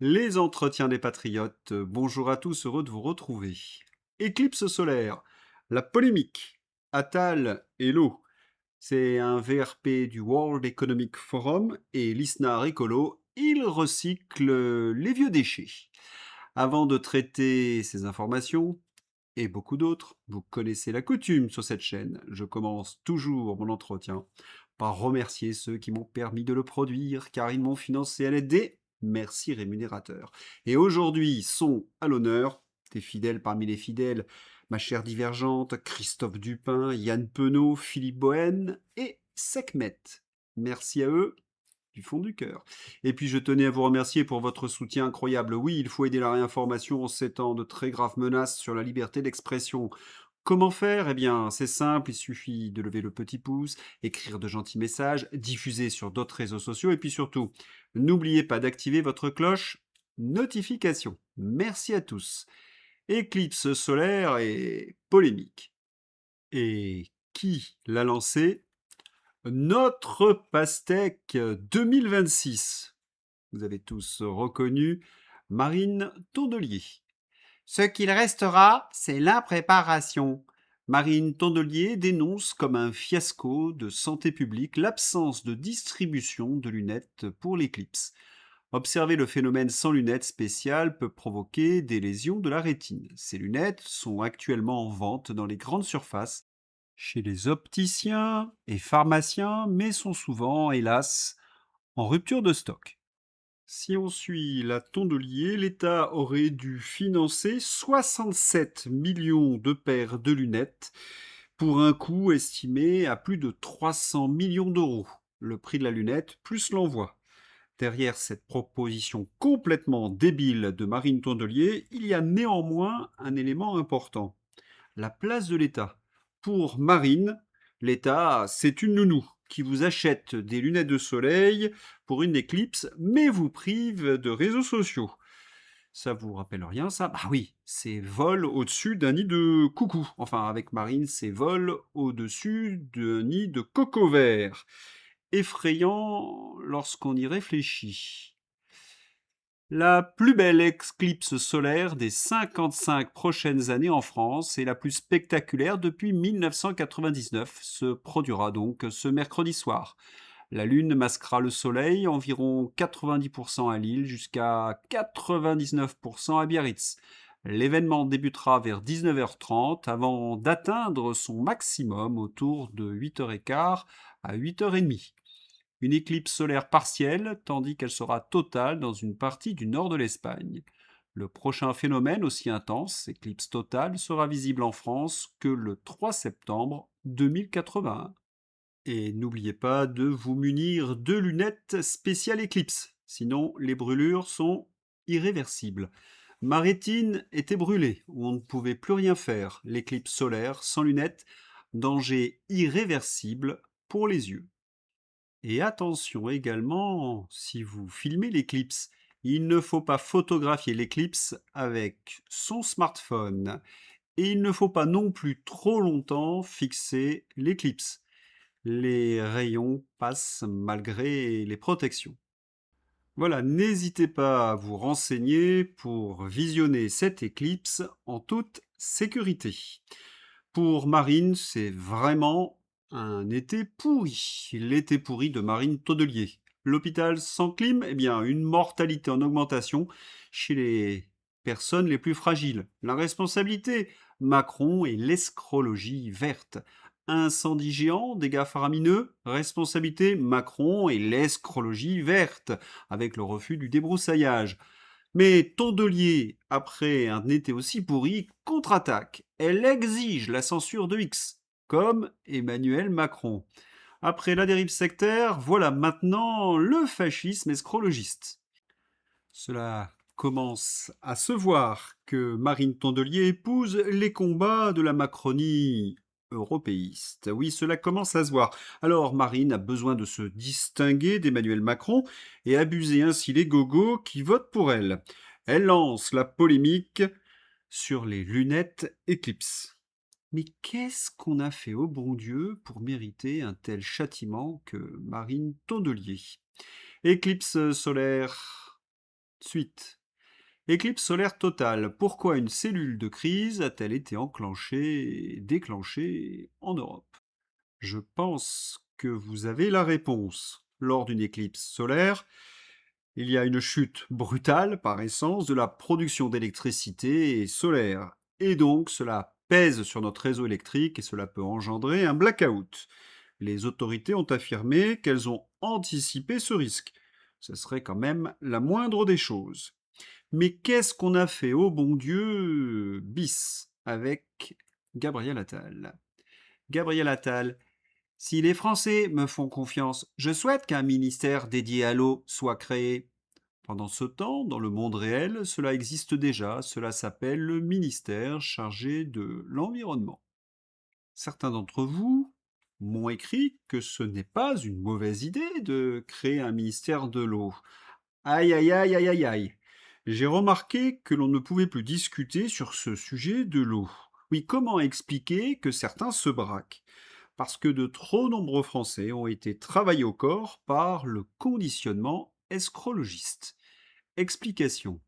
Les entretiens des patriotes. Bonjour à tous, heureux de vous retrouver. Éclipse solaire, la polémique, Attal et l'eau. C'est un VRP du World Economic Forum et l'ISNAR écolo, il recycle les vieux déchets. Avant de traiter ces informations, et beaucoup d'autres, vous connaissez la coutume sur cette chaîne. Je commence toujours mon entretien par remercier ceux qui m'ont permis de le produire, car ils m'ont financé à l'aide des merci rémunérateurs. Et aujourd'hui sont à l'honneur des fidèles parmi les fidèles, ma chère divergente, Christophe Dupin, Yann Penaud, Philippe Bohen et Sekhmet. Merci à eux du fond du cœur. Et puis je tenais à vous remercier pour votre soutien incroyable. Oui, il faut aider la réinformation en ces temps de très graves menaces sur la liberté d'expression. Comment faire? Eh bien, c'est simple, il suffit de lever le petit pouce, écrire de gentils messages, diffuser sur d'autres réseaux sociaux et puis surtout, n'oubliez pas d'activer votre cloche notification. Merci à tous. Éclipse solaire et polémique. Et qui l'a lancé? Notre pastèque 2026. Vous avez tous reconnu Marine Tondelier. Ce qu'il restera, c'est l'impréparation. Marine Tondelier dénonce comme un fiasco de santé publique l'absence de distribution de lunettes pour l'éclipse. Observer le phénomène sans lunettes spéciales peut provoquer des lésions de la rétine. Ces lunettes sont actuellement en vente dans les grandes surfaces, chez les opticiens et pharmaciens, mais sont souvent, hélas, en rupture de stock. Si on suit la Tondelier, l'État aurait dû financer 67 millions de paires de lunettes pour un coût estimé à plus de 300 millions d'euros. Le prix de la lunette plus l'envoi. Derrière cette proposition complètement débile de Marine Tondelier, il y a néanmoins un élément important. La place de l'État. Pour Marine, l'État, c'est une nounou qui vous achète des lunettes de soleil pour une éclipse, mais vous prive de réseaux sociaux. Ça vous rappelle rien, ça? Bah oui, c'est vol au-dessus d'un nid de coucou. Enfin, avec Marine, c'est vol au-dessus d'un nid de coco vert. Effrayant lorsqu'on y réfléchit. La plus belle éclipse solaire des 55 prochaines années en France et la plus spectaculaire depuis 1999 se produira donc ce mercredi soir. La Lune masquera le Soleil, environ 90% à Lille jusqu'à 99% à Biarritz. L'événement débutera vers 19h30 avant d'atteindre son maximum autour de 8h15 à 8h30. Une éclipse solaire partielle, tandis qu'elle sera totale dans une partie du nord de l'Espagne. Le prochain phénomène aussi intense, éclipse totale, sera visible en France que le 3 septembre 2081. Et n'oubliez pas de vous munir de lunettes spéciales éclipse, sinon les brûlures sont irréversibles. Ma rétine était brûlée, on ne pouvait plus rien faire. L'éclipse solaire sans lunettes, danger irréversible pour les yeux. Et attention également, si vous filmez l'éclipse, il ne faut pas photographier l'éclipse avec son smartphone. Et il ne faut pas non plus trop longtemps fixer l'éclipse. Les rayons passent malgré les protections. Voilà, n'hésitez pas à vous renseigner pour visionner cette éclipse en toute sécurité. Pour Marine, c'est vraiment un été pourri. L'été pourri de Marine Tondelier. L'hôpital sans clim, eh bien, une mortalité en augmentation chez les personnes les plus fragiles. La responsabilité, Macron et l'escrologie verte. Incendie géant, dégâts faramineux, responsabilité, Macron et l'escrologie verte, avec le refus du débroussaillage. Mais Tondelier, après un été aussi pourri, contre-attaque. Elle exige la censure de X, comme Emmanuel Macron. Après la dérive sectaire, voilà maintenant le fascisme escrologiste. Cela commence à se voir que Marine Tondelier épouse les combats de la Macronie européiste. Oui, cela commence à se voir. Alors Marine a besoin de se distinguer d'Emmanuel Macron et abuser ainsi les gogos qui votent pour elle. Elle lance la polémique sur les lunettes Eclipse. Mais qu'est-ce qu'on a fait au bon Dieu pour mériter un tel châtiment que Marine Tondelier? Éclipse solaire Suite. Éclipse solaire totale. Pourquoi une cellule de crise a-t-elle été déclenchée en Europe? Je pense que vous avez la réponse. Lors d'une éclipse solaire, il y a une chute brutale, par essence, de la production d'électricité solaire. Et donc, cela pèse sur notre réseau électrique et cela peut engendrer un blackout. Les autorités ont affirmé qu'elles ont anticipé ce risque. Ce serait quand même la moindre des choses. Mais qu'est-ce qu'on a fait, oh bon Dieu, bis, avec Gabriel Attal? Gabriel Attal, si les Français me font confiance, je souhaite qu'un ministère dédié à l'eau soit créé. Pendant ce temps, dans le monde réel, cela existe déjà, cela s'appelle le ministère chargé de l'environnement. Certains d'entre vous m'ont écrit que ce n'est pas une mauvaise idée de créer un ministère de l'eau. Aïe aïe aïe aïe aïe aïe. J'ai remarqué que l'on ne pouvait plus discuter sur ce sujet de l'eau. Oui, comment expliquer que certains se braquent? Parce que de trop nombreux Français ont été travaillés au corps par le conditionnement escrologiste. Explication.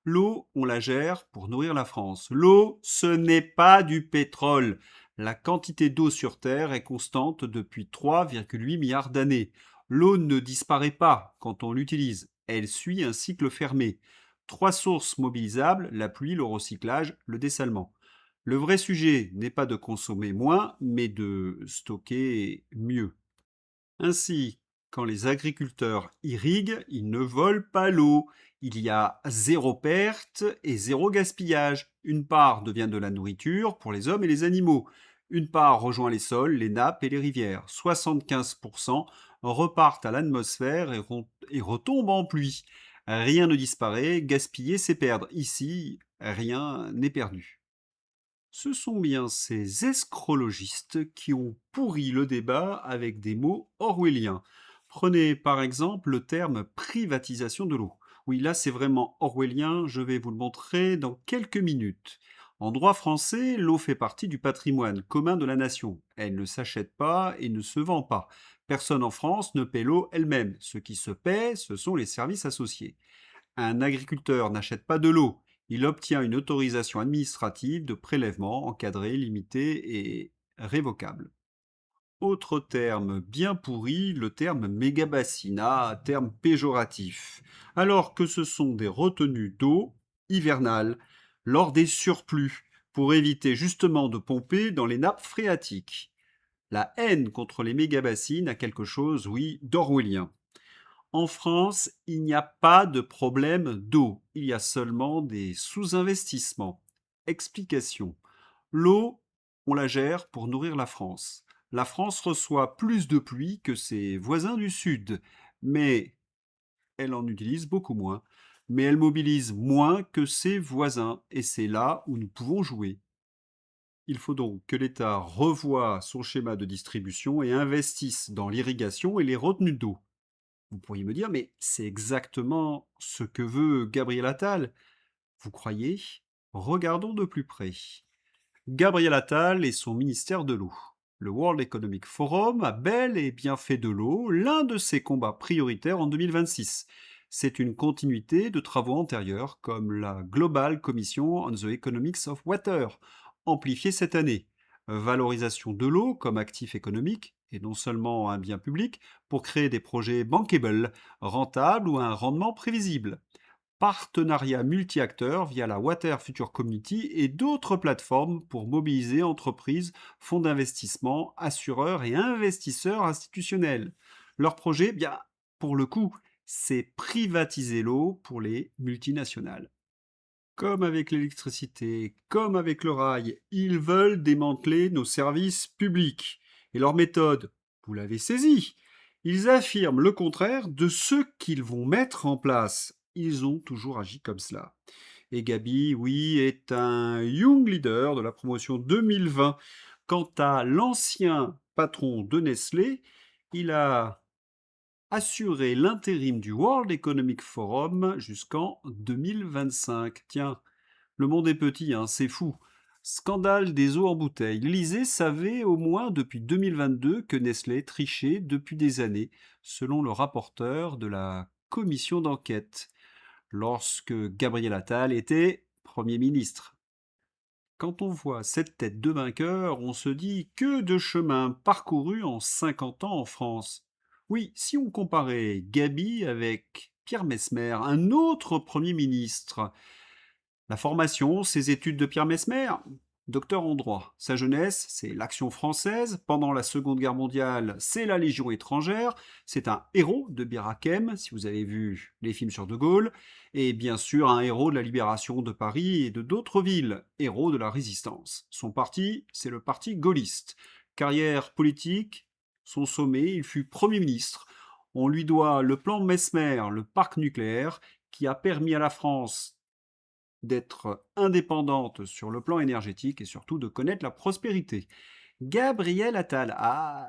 L'eau, on la gère pour nourrir la France. L'eau, ce n'est pas du pétrole. La quantité d'eau sur Terre est constante depuis 3,8 milliards d'années. L'eau ne disparaît pas quand on l'utilise. Elle suit un cycle fermé. Trois sources mobilisables, la pluie, le recyclage, le dessalement. Le vrai sujet n'est pas de consommer moins, mais de stocker mieux. Ainsi, quand les agriculteurs irriguent, ils ne volent pas l'eau. Il y a zéro perte et zéro gaspillage. Une part devient de la nourriture pour les hommes et les animaux. Une part rejoint les sols, les nappes et les rivières. 75% repartent à l'atmosphère et retombent en pluie. Rien ne disparaît, gaspiller c'est perdre. Ici, rien n'est perdu. Ce sont bien ces escrologistes qui ont pourri le débat avec des mots orwelliens. Prenez par exemple le terme privatisation de l'eau. Oui, là c'est vraiment orwellien, je vais vous le montrer dans quelques minutes. En droit français, l'eau fait partie du patrimoine commun de la nation. Elle ne s'achète pas et ne se vend pas. Personne en France ne paie l'eau elle-même. Ce qui se paie, ce sont les services associés. Un agriculteur n'achète pas de l'eau, il obtient une autorisation administrative de prélèvement encadrée, limitée et révocable. Autre terme bien pourri, le terme mégabassina, terme péjoratif, alors que ce sont des retenues d'eau hivernales lors des surplus pour éviter justement de pomper dans les nappes phréatiques. La haine contre les mégabassines a quelque chose, oui, d'orwellien. En France, il n'y a pas de problème d'eau, il y a seulement des sous-investissements. Explication. L'eau, on la gère pour nourrir la France. La France reçoit plus de pluie que ses voisins du Sud, mais elle en utilise beaucoup moins. Mais elle mobilise moins que ses voisins, et c'est là où nous pouvons jouer. Il faut donc que l'État revoie son schéma de distribution et investisse dans l'irrigation et les retenues d'eau. Vous pourriez me dire, mais c'est exactement ce que veut Gabriel Attal. Vous croyez? Regardons de plus près. Gabriel Attal et son ministère de l'eau. Le World Economic Forum a bel et bien fait de l'eau l'un de ses combats prioritaires en 2026. C'est une continuité de travaux antérieurs comme la Global Commission on the Economics of Water, amplifiée cette année. Valorisation de l'eau comme actif économique, et non seulement un bien public, pour créer des projets bankable, rentables ou à un rendement prévisible. Partenariat multi-acteurs via la Water Future Community et d'autres plateformes pour mobiliser entreprises, fonds d'investissement, assureurs et investisseurs institutionnels. Leur projet, bien, pour le coup, c'est privatiser l'eau pour les multinationales. Comme avec l'électricité, comme avec le rail, ils veulent démanteler nos services publics. Et leur méthode, vous l'avez saisi, ils affirment le contraire de ce qu'ils vont mettre en place. Ils ont toujours agi comme cela. Et Gabi, oui, est un young leader de la promotion 2020. Quant à l'ancien patron de Nestlé, il a assuré l'intérim du World Economic Forum jusqu'en 2025. Tiens, le monde est petit, hein, c'est fou. Scandale des eaux en bouteille. L'Élysée savait au moins depuis 2022 que Nestlé trichait depuis des années, selon le rapporteur de la commission d'enquête. lorsque Gabriel Attal était Premier ministre. Quand on voit cette tête de vainqueur, on se dit que de chemin parcouru en 50 ans en France. Oui, si on comparait Gabi avec Pierre Messmer, un autre Premier ministre, la formation, ses études de Pierre Messmer, docteur en droit. Sa jeunesse, c'est l'Action française. Pendant la Seconde Guerre mondiale, c'est la Légion étrangère. C'est un héros de Bir Hakeim, si vous avez vu les films sur De Gaulle. Et bien sûr, un héros de la libération de Paris et de d'autres villes. Héros de la résistance. Son parti, c'est le parti gaulliste. Carrière politique, son sommet, il fut Premier ministre. On lui doit le plan Mesmer, le parc nucléaire, qui a permis à la France d'être indépendante sur le plan énergétique et surtout de connaître la prospérité. Gabriel Attal,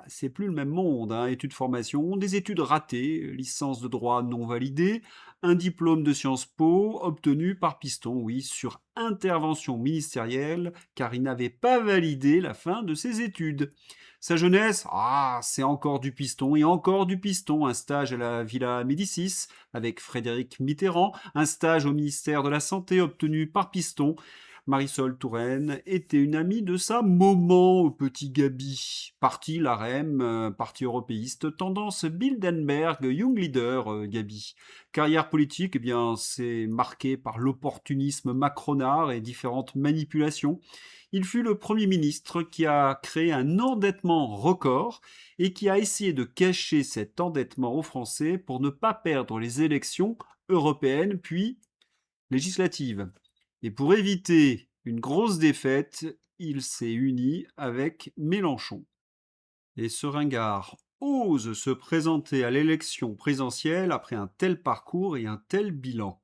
c'est plus le même monde, hein. Études formation, des études ratées, licence de droit non validée, un diplôme de Sciences Po obtenu par piston, oui, sur intervention ministérielle, car il n'avait pas validé la fin de ses études. Sa jeunesse, c'est encore du piston et encore du piston. Un stage à la Villa Médicis avec Frédéric Mitterrand, un stage au ministère de la Santé obtenu par piston. Marisol Touraine était une amie de sa maman au petit Gabi. Parti LaREM, parti européiste, tendance Bilderberg, Young Leader, Gabi. Carrière politique, eh bien, c'est marqué par l'opportunisme macronard et différentes manipulations. Il fut le Premier ministre qui a créé un endettement record et qui a essayé de cacher cet endettement aux Français pour ne pas perdre les élections européennes puis législatives. Et pour éviter une grosse défaite, il s'est uni avec Mélenchon. Et ce ringard ose se présenter à l'élection présidentielle après un tel parcours et un tel bilan.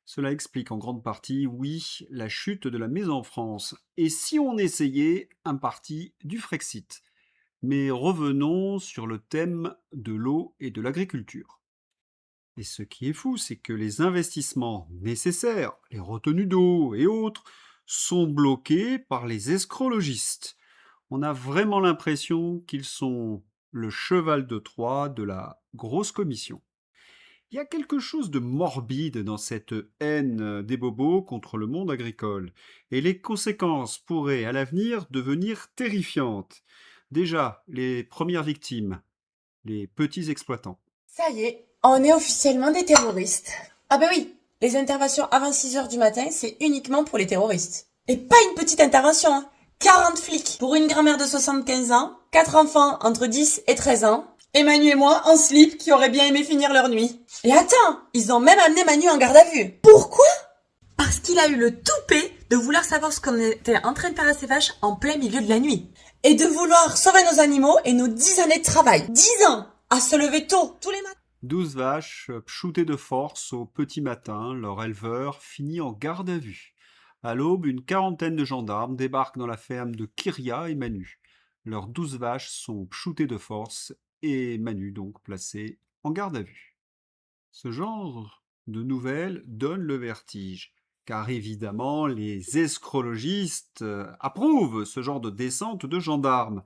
Cela explique en grande partie, oui, la chute de la mise en France. Et si on essayait un parti du Frexit? Mais revenons sur le thème de l'eau et de l'agriculture. Et ce qui est fou, c'est que les investissements nécessaires, les retenues d'eau et autres, sont bloqués par les escrologistes. On a vraiment l'impression qu'ils sont le cheval de Troie de la grosse commission. Il y a quelque chose de morbide dans cette haine des bobos contre le monde agricole, et les conséquences pourraient à l'avenir devenir terrifiantes. Déjà, les premières victimes, les petits exploitants. Ça y est, on est officiellement des terroristes. Ah bah oui, les interventions avant 6 heures du matin, c'est uniquement pour les terroristes. Et pas une petite intervention, hein. 40 flics pour une grand-mère de 75 ans, 4 enfants entre 10 et 13 ans, et Manu et moi en slip qui auraient bien aimé finir leur nuit. Et attends, ils ont même amené Manu en garde à vue. Pourquoi? Parce qu'il a eu le toupet de vouloir savoir ce qu'on était en train de faire à ses vaches en plein milieu de la nuit. Et de vouloir sauver nos animaux et nos 10 années de travail. 10 ans à se lever tôt, tous les matins. 12 vaches shootées de force au petit matin, leur éleveur finit en garde à vue. À l'aube, une quarantaine de gendarmes débarquent dans la ferme de Kyria et Manu. Leurs 12 vaches sont shootées de force et Manu donc placé en garde à vue. Ce genre de nouvelles donne le vertige, car évidemment les escrologistes approuvent ce genre de descente de gendarmes.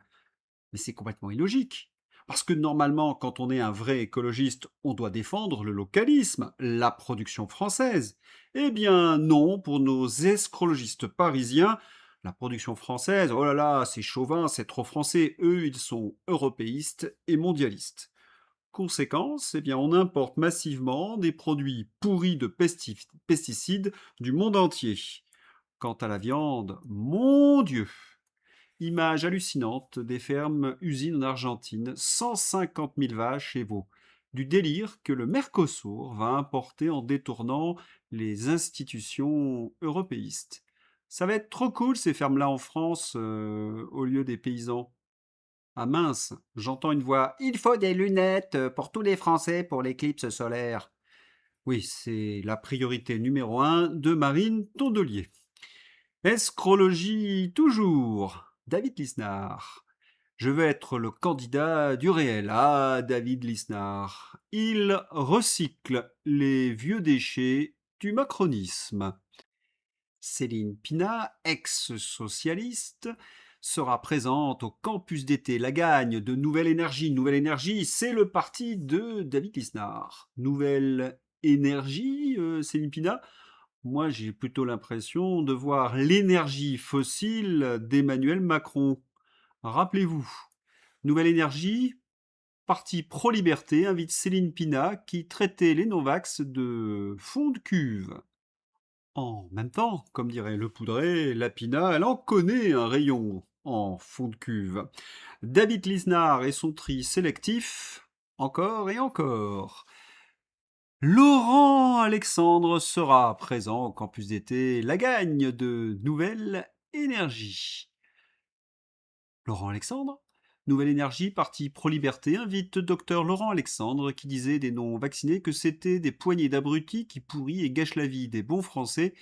Mais c'est complètement illogique. Parce que normalement, quand on est un vrai écologiste, on doit défendre le localisme, la production française. Eh bien non, pour nos escrologistes parisiens, la production française, oh là là, c'est chauvin, c'est trop français. Eux, ils sont européistes et mondialistes. Conséquence, eh bien, on importe massivement des produits pourris de pesticides du monde entier. Quant à la viande, mon Dieu! Image hallucinante des fermes-usines en Argentine, 150 000 vaches et veaux. Du délire que le Mercosur va importer en détournant les institutions européistes. Ça va être trop cool ces fermes-là en France au lieu des paysans. Ah mince, j'entends une voix. Il faut des lunettes pour tous les Français pour l'éclipse solaire. Oui, c'est la priorité numéro 1 de Marine Tondelier. Escrologie toujours. David Lisnard. Je veux être le candidat du réel. Ah, David Lisnard. Il recycle les vieux déchets du macronisme. Céline Pina, ex-socialiste, sera présente au campus d'été La Gagne de Nouvelle Énergie. Nouvelle Énergie, c'est le parti de David Lisnard. Nouvelle énergie, Céline Pina? Moi, j'ai plutôt l'impression de voir l'énergie fossile d'Emmanuel Macron. Rappelez-vous, Nouvelle Énergie, parti pro-liberté, invite Céline Pina qui traitait les non-vax de fond de cuve. En même temps, comme dirait Le Poudré, la Pina, elle en connaît un rayon en fond de cuve. David Lisnard et son tri sélectif, encore et encore. Laurent Alexandre sera présent au campus d'été La Gagne de Nouvelle Énergie. Laurent Alexandre, Nouvelle Énergie, parti pro-liberté, invite docteur Laurent Alexandre qui disait des non-vaccinés que c'était des poignées d'abrutis qui pourrissent et gâchent la vie des bons Français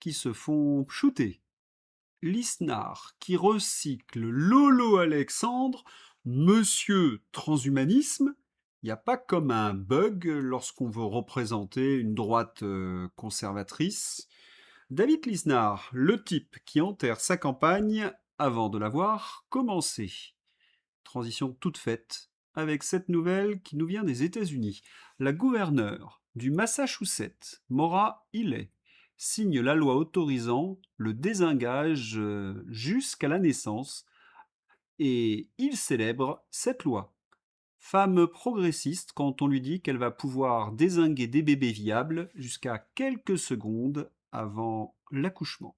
qui se font shooter. Lisnard qui recycle Lolo Alexandre, Monsieur Transhumanisme. Il n'y a pas comme un bug lorsqu'on veut représenter une droite conservatrice. David Lisnard, le type qui enterre sa campagne avant de l'avoir commencé. Transition toute faite avec cette nouvelle qui nous vient des États-Unis. La gouverneure du Massachusetts, Maura Healey, signe la loi autorisant le désengage jusqu'à la naissance et il célèbre cette loi. Femme progressiste quand on lui dit qu'elle va pouvoir dézinguer des bébés viables jusqu'à quelques secondes avant l'accouchement.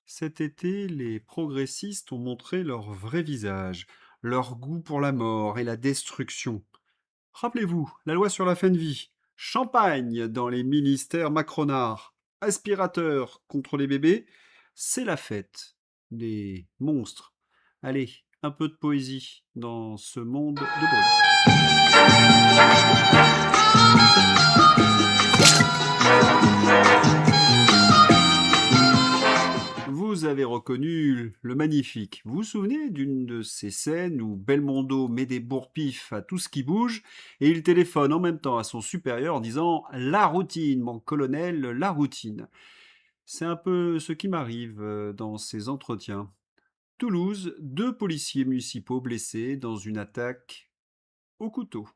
Cet été, les progressistes ont montré leur vrai visage, leur goût pour la mort et la destruction. Rappelez-vous, la loi sur la fin de vie, champagne dans les ministères macronards, aspirateur contre les bébés, c'est la fête des monstres. Allez, un peu de poésie dans ce monde de brut. Vous avez reconnu le magnifique. Vous vous souvenez d'une de ces scènes où Belmondo met des bourre-pifs à tout ce qui bouge et il téléphone en même temps à son supérieur en disant « La routine, mon colonel, la routine ». C'est un peu ce qui m'arrive dans ces entretiens. Toulouse, 2 policiers municipaux blessés dans une attaque au couteau.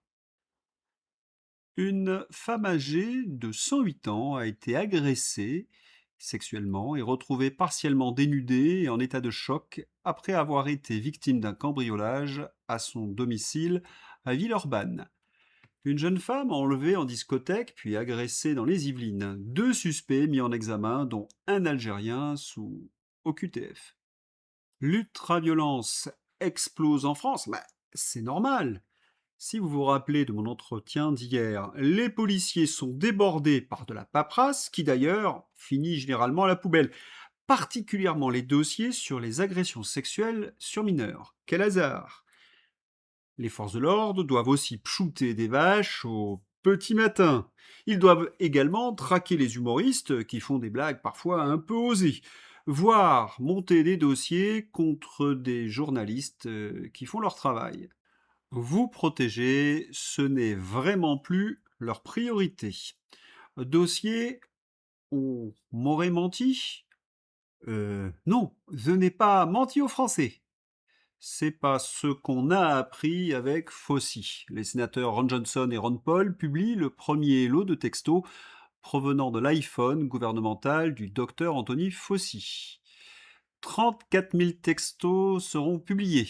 Une femme âgée de 108 ans a été agressée sexuellement et retrouvée partiellement dénudée et en état de choc après avoir été victime d'un cambriolage à son domicile à Villeurbanne. Une jeune femme enlevée en discothèque puis agressée dans les Yvelines. 2 suspects mis en examen, dont un Algérien sous OQTF. L'ultraviolence explose en France, c'est normal. Si vous vous rappelez de mon entretien d'hier, les policiers sont débordés par de la paperasse qui d'ailleurs finit généralement à la poubelle, particulièrement les dossiers sur les agressions sexuelles sur mineurs. Quel hasard! Les forces de l'ordre doivent aussi pchouter des vaches au petit matin. Ils doivent également traquer les humoristes qui font des blagues parfois un peu osées, voire monter des dossiers contre des journalistes qui font leur travail. Vous protéger, ce n'est vraiment plus leur priorité. Dossier, on m'aurait menti? Non, je n'ai pas menti aux Français. C'est pas ce qu'on a appris avec Fauci. Les sénateurs Ron Johnson et Ron Paul publient le premier lot de textos provenant de l'iPhone gouvernemental du docteur Anthony Fauci. 34 000 textos seront publiés.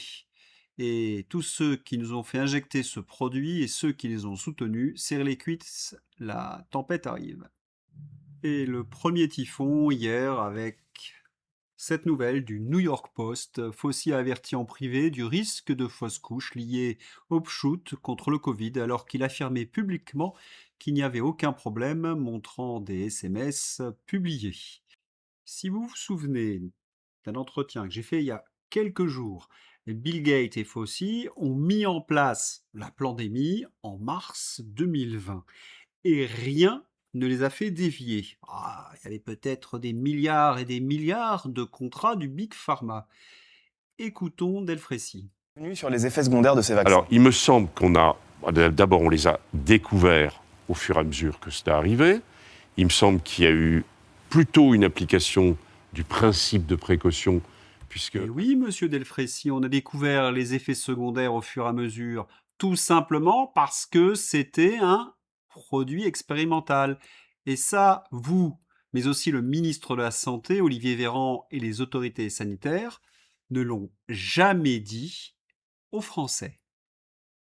Et tous ceux qui nous ont fait injecter ce produit et ceux qui les ont soutenus, serrez les cuisses, la tempête arrive. Et le premier typhon hier avec cette nouvelle du New York Post. Fauci a averti en privé du risque de fausse couche liée au pshoot contre le Covid alors qu'il affirmait publiquement qu'il n'y avait aucun problème, montrant des SMS publiés. Si vous vous souvenez d'un entretien que j'ai fait il y a quelques jours, Bill Gates et Fauci ont mis en place la pandémie en mars 2020 et rien ne les a fait dévier. Il y avait peut-être des milliards et des milliards de contrats du Big Pharma. Écoutons Delfrécy. Sur les effets secondaires de ces vaccins. Alors, il me semble d'abord, on les a découverts au fur et à mesure que c'était arrivé. Il me semble qu'il y a eu plutôt une application du principe de précaution, puisque... Et oui, monsieur Delfrécy, on a découvert les effets secondaires au fur et à mesure, tout simplement parce que c'était un produit expérimental. Et ça, vous, mais aussi le ministre de la Santé, Olivier Véran, et les autorités sanitaires ne l'ont jamais dit aux Français.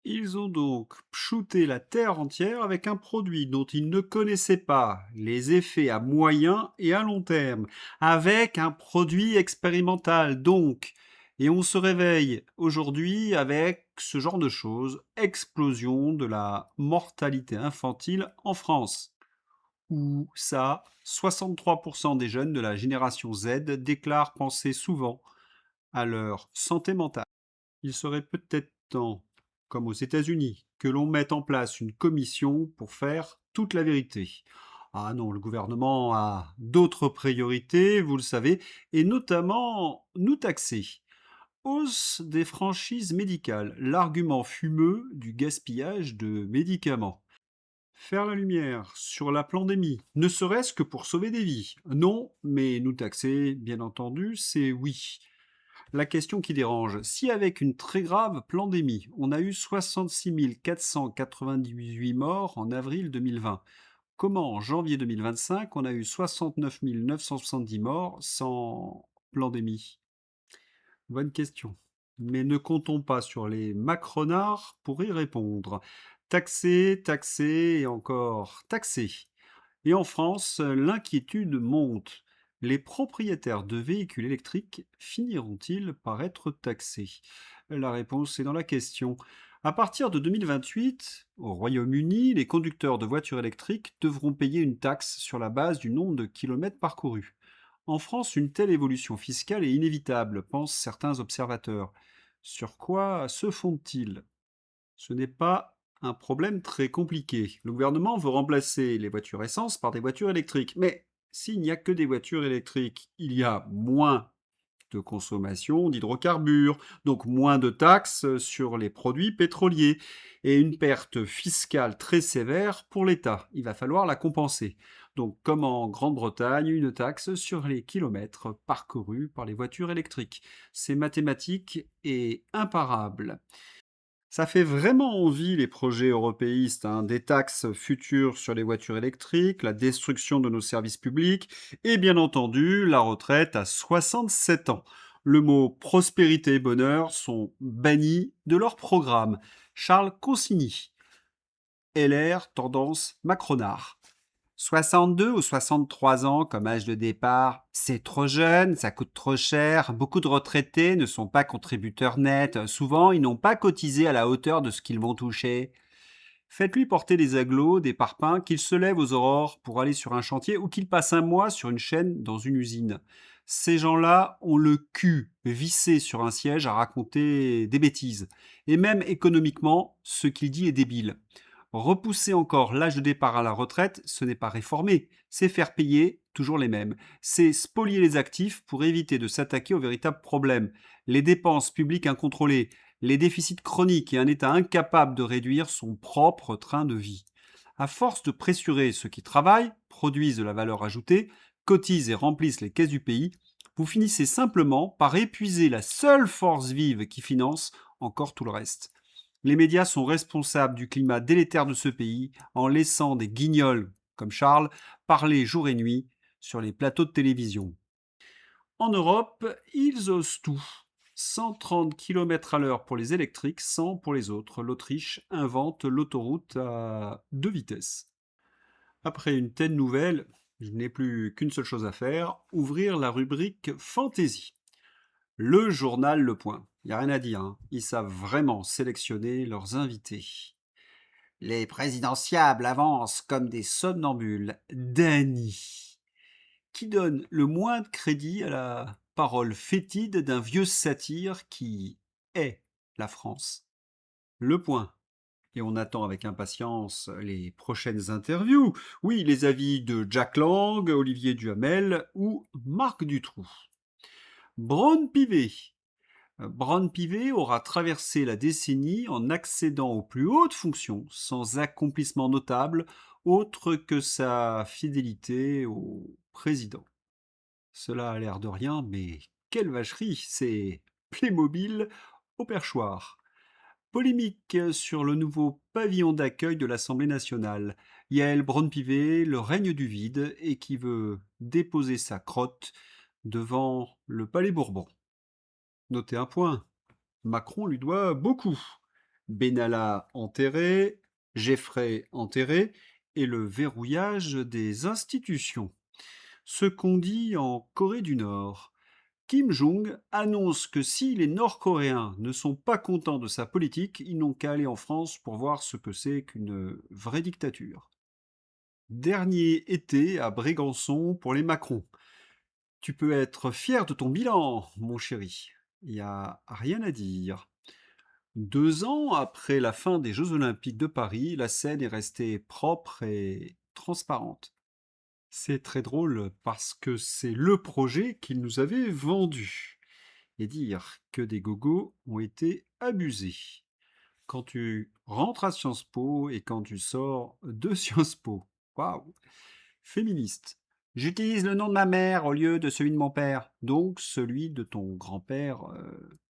Ils ont donc shooté la terre entière avec un produit dont ils ne connaissaient pas les effets à moyen et à long terme, avec un produit expérimental donc. Et on se réveille aujourd'hui avec ce genre de choses, explosion de la mortalité infantile en France, où ça, 63% des jeunes de la génération Z déclarent penser souvent à leur santé mentale. Il serait peut-être temps, comme aux États-Unis, que l'on mette en place une commission pour faire toute la vérité. Ah non, le gouvernement a d'autres priorités, vous le savez, et notamment nous taxer. Hausse des franchises médicales, l'argument fumeux du gaspillage de médicaments. Faire la lumière sur la pandémie, ne serait-ce que pour sauver des vies. Non, mais nous taxer, bien entendu, c'est oui. La question qui dérange, si avec une très grave pandémie, on a eu 66 498 morts en avril 2020, comment en janvier 2025 on a eu 69 970 morts sans pandémie? Bonne question. Mais ne comptons pas sur les macronards pour y répondre. Taxer, taxer et encore taxer. Et en France, l'inquiétude monte. Les propriétaires de véhicules électriques finiront-ils par être taxés? La réponse est dans la question. À partir de 2028, au Royaume-Uni, les conducteurs de voitures électriques devront payer une taxe sur la base du nombre de kilomètres parcourus. En France, une telle évolution fiscale est inévitable, pensent certains observateurs. Sur quoi se fondent-ils? Ce n'est pas un problème très compliqué. Le gouvernement veut remplacer les voitures essence par des voitures électriques. Mais s'il n'y a que des voitures électriques, il y a moins de consommation d'hydrocarbures, donc moins de taxes sur les produits pétroliers et une perte fiscale très sévère pour l'État. Il va falloir la compenser. Donc comme en Grande-Bretagne, une taxe sur les kilomètres parcourus par les voitures électriques. C'est mathématique et imparable. Ça fait vraiment envie les projets européistes, hein, des taxes futures sur les voitures électriques, la destruction de nos services publics et bien entendu la retraite à 67 ans. Le mot prospérité et bonheur sont bannis de leur programme. Charles Consigny, LR, tendance macronard. 62 ou 63 ans comme âge de départ, c'est trop jeune, ça coûte trop cher, beaucoup de retraités ne sont pas contributeurs nets, souvent ils n'ont pas cotisé à la hauteur de ce qu'ils vont toucher. Faites-lui porter des agglos, des parpaings, qu'il se lève aux aurores pour aller sur un chantier ou qu'il passe un mois sur une chaîne dans une usine. Ces gens-là ont le cul vissé sur un siège à raconter des bêtises. Et même économiquement, ce qu'il dit est débile. Repousser encore l'âge de départ à la retraite, ce n'est pas réformer, c'est faire payer toujours les mêmes. C'est spolier les actifs pour éviter de s'attaquer aux véritables problèmes. Les dépenses publiques incontrôlées, les déficits chroniques et un État incapable de réduire son propre train de vie. À force de pressurer ceux qui travaillent, produisent de la valeur ajoutée, cotisent et remplissent les caisses du pays, vous finissez simplement par épuiser la seule force vive qui finance encore tout le reste. Les médias sont responsables du climat délétère de ce pays en laissant des guignols comme Charles parler jour et nuit sur les plateaux de télévision. En Europe, ils osent tout. 130 km/h pour les électriques, 100 pour les autres. L'Autriche invente l'autoroute à deux vitesses. Après une telle nouvelle, je n'ai plus qu'une seule chose à faire, ouvrir la rubrique Fantasy. Le journal Le Point. Il n'y a rien à dire, hein. Ils savent vraiment sélectionner leurs invités. Les présidentiables avancent comme des somnambules. Dany, qui donne le moins de crédit à la parole fétide d'un vieux satyre qui est la France. Le Point. Et on attend avec impatience les prochaines interviews. Oui, les avis de Jack Lang, Olivier Duhamel ou Marc Dutroux. Braun Pivet. Braun Pivet aura traversé la décennie en accédant aux plus hautes fonctions, sans accomplissement notable autre que sa fidélité au président. Cela a l'air de rien, mais quelle vacherie, c'est Playmobil au perchoir. Polémique sur le nouveau pavillon d'accueil de l'Assemblée nationale. Yael Braun-Pivet, le règne du vide, et qui veut déposer sa crotte devant le Palais Bourbon. Notez un point, Macron lui doit beaucoup. Benalla enterré, Jeffrey enterré, et le verrouillage des institutions. Ce qu'on dit en Corée du Nord. Kim Jong annonce que si les Nord-Coréens ne sont pas contents de sa politique, ils n'ont qu'à aller en France pour voir ce que c'est qu'une vraie dictature. Dernier été à Brégançon pour les Macron. Tu peux être fier de ton bilan, mon chéri. Il n'y a rien à dire. 2 ans après la fin des Jeux Olympiques de Paris, la Seine est restée propre et transparente. C'est très drôle parce que c'est le projet qu'ils nous avaient vendu. Et dire que des gogos ont été abusés. Quand tu rentres à Sciences Po et quand tu sors de Sciences Po. Waouh! Féministe. J'utilise le nom de ma mère au lieu de celui de mon père, donc celui de ton grand-père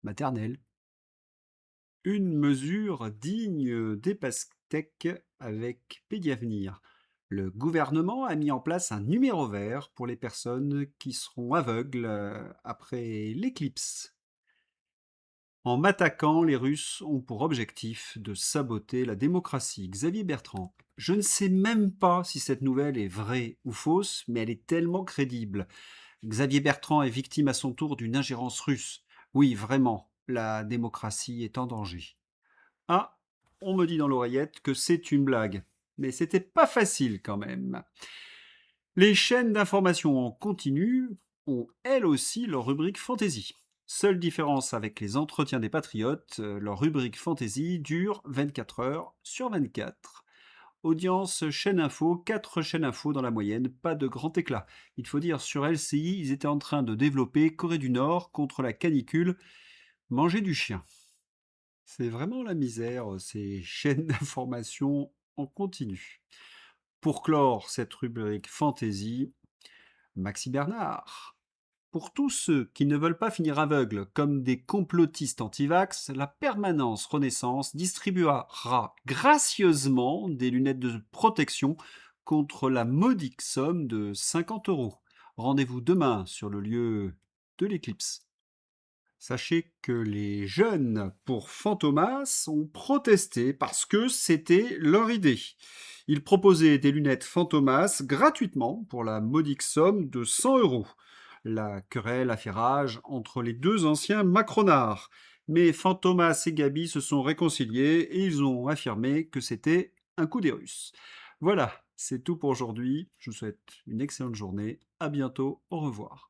maternel. Une mesure digne des pastèques avec Pédiavenir. Le gouvernement a mis en place un numéro vert pour les personnes qui seront aveugles après l'éclipse. En m'attaquant, les Russes ont pour objectif de saboter la démocratie. Xavier Bertrand. Je ne sais même pas si cette nouvelle est vraie ou fausse, mais elle est tellement crédible. Xavier Bertrand est victime à son tour d'une ingérence russe. Oui, vraiment, la démocratie est en danger. Ah, on me dit dans l'oreillette que c'est une blague. Mais c'était pas facile quand même. Les chaînes d'information en continu ont elles aussi leur rubrique fantasy. Seule différence avec les entretiens des patriotes, leur rubrique fantasy dure 24 heures sur 24. Audience chaîne info, 4 chaînes info dans la moyenne, pas de grand éclat. Il faut dire, sur LCI, ils étaient en train de développer Corée du Nord contre la canicule, manger du chien. C'est vraiment la misère, ces chaînes d'information en continu. Pour clore cette rubrique fantasy, Maxi Bernard. Pour tous ceux qui ne veulent pas finir aveugles comme des complotistes anti-vax, la permanence Renaissance distribuera gracieusement des lunettes de protection contre la modique somme de 50 €. Rendez-vous demain sur le lieu de l'éclipse. Sachez que les jeunes pour Fantomas ont protesté parce que c'était leur idée. Ils proposaient des lunettes Fantomas gratuitement pour la modique somme de 100 €. La querelle a fait rage entre les deux anciens macronards. Mais Fantomas et Gabi se sont réconciliés et ils ont affirmé que c'était un coup des Russes. Voilà, c'est tout pour aujourd'hui. Je vous souhaite une excellente journée. À bientôt. Au revoir.